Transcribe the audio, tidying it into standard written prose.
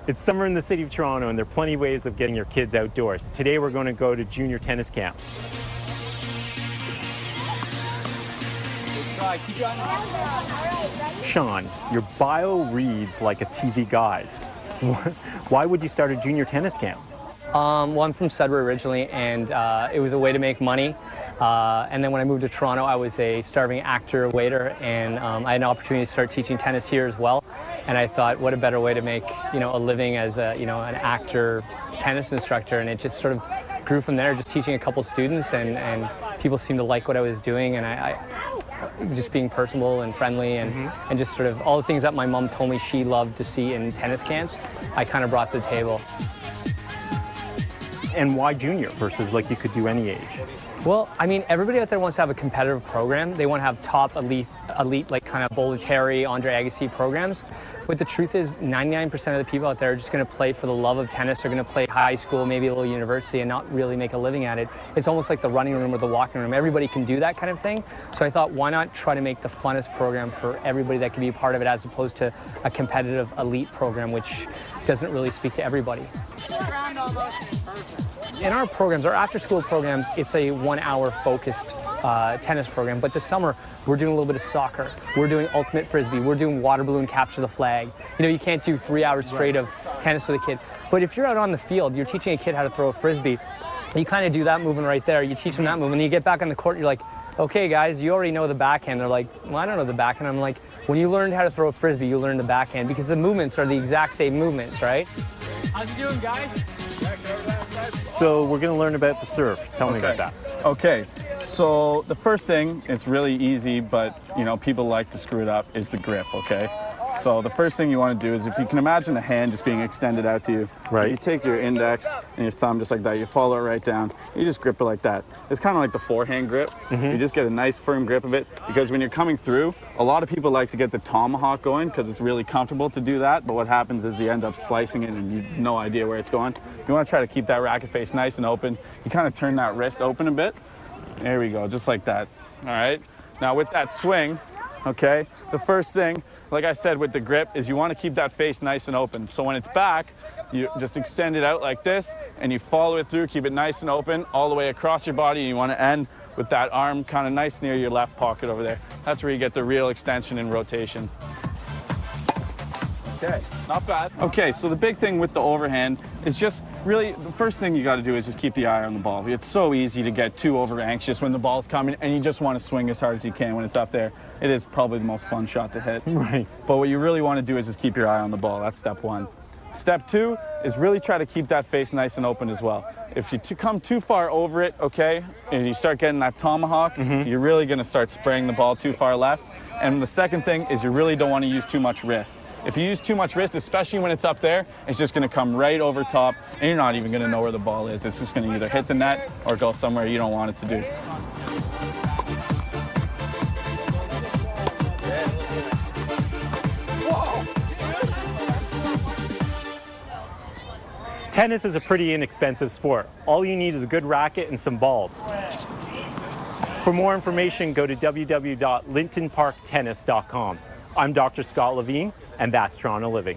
It's summer in the city of Toronto, and there are plenty of ways of getting your kids outdoors. Today we're going to go to junior tennis camp. Sean, your bio reads like a TV guide. Why would you start a junior tennis camp? Well, I'm from Sudbury originally, and it was a way to make money. And then when I moved to Toronto, I was a starving actor, waiter, and I had an opportunity to start teaching tennis here as well. And I thought, what a better way to make, a living as a, an actor, tennis instructor. And it just sort of grew from there, just teaching a couple students, and people seemed to like what I was doing, and I just being personable and friendly, and just sort of all the things that my mom told me she loved to see in tennis camps, I kind of brought to the table. And why junior versus like you could do any age? Well, I mean, everybody out there wants to have a competitive program. They want to have top elite like kind of Bollettieri, Andre Agassi programs. But the truth is 99% of the people out there are just going to play for the love of tennis. They're going to play high school, maybe a little university, and not really make a living at it. It's almost like the running room or the walking room. Everybody can do that kind of thing. So I thought, why not try to make the funnest program for everybody that can be a part of it, as opposed to a competitive elite program, which doesn't really speak to everybody. In our programs, our after-school programs, it's a 1-hour focused tennis program. But this summer, we're doing a little bit of soccer. We're doing ultimate frisbee. We're doing water balloon capture the flag. You can't do 3 hours straight of tennis with a kid. But if you're out on the field, you're teaching a kid how to throw a frisbee. You kind of do that movement right there. You teach them that movement. And you get back on the court, you're like, okay, guys, you already know the backhand. They're like, well, I don't know the backhand. I'm like, when you learned how to throw a frisbee, you learned the backhand, because the movements are the exact same movements, right? How's it doing, guys? So we're going to learn about the serve. Tell me about that. Okay, so the first thing, it's really easy, but people like to screw it up, is the grip, okay? So the first thing you want to do is, if you can imagine a hand just being extended out to you, right? You take your index and your thumb just like that, you follow it right down, you just grip it like that. It's kind of like the forehand grip. You just get a nice firm grip of it, because when you're coming through, a lot of people like to get the tomahawk going because it's really comfortable to do that, but what happens is you end up slicing it and you have no idea where it's going. You want to try to keep that racket face nice and open. You kind of turn that wrist open a bit. There we go, just like that. All right, now with that swing, okay, the first thing, like I said with the grip, is you want to keep that face nice and open. So when it's back, you just extend it out like this, and you follow it through, keep it nice and open all the way across your body. You want to end with that arm kind of nice near your left pocket over there. That's where you get the real extension and rotation. Okay, not bad. Okay, so the big thing with the overhand is just really, the first thing you got to do is just keep the eye on the ball. It's so easy to get too over anxious when the ball's coming, and you just want to swing as hard as you can when it's up there. It is probably the most fun shot to hit. Right. But what you really want to do is just keep your eye on the ball. That's step one. Step two is really try to keep that face nice and open as well. If you come too far over it, okay, and you start getting that tomahawk, you're really going to start spraying the ball too far left. And the second thing is you really don't want to use too much wrist. If you use too much wrist, especially when it's up there, it's just going to come right over top, and you're not even going to know where the ball is. It's just going to either hit the net or go somewhere you don't want it to do. Tennis is a pretty inexpensive sport. All you need is a good racket and some balls. For more information, go to www.lintonparktennis.com. I'm Dr. Scott Levine, and that's Toronto Living.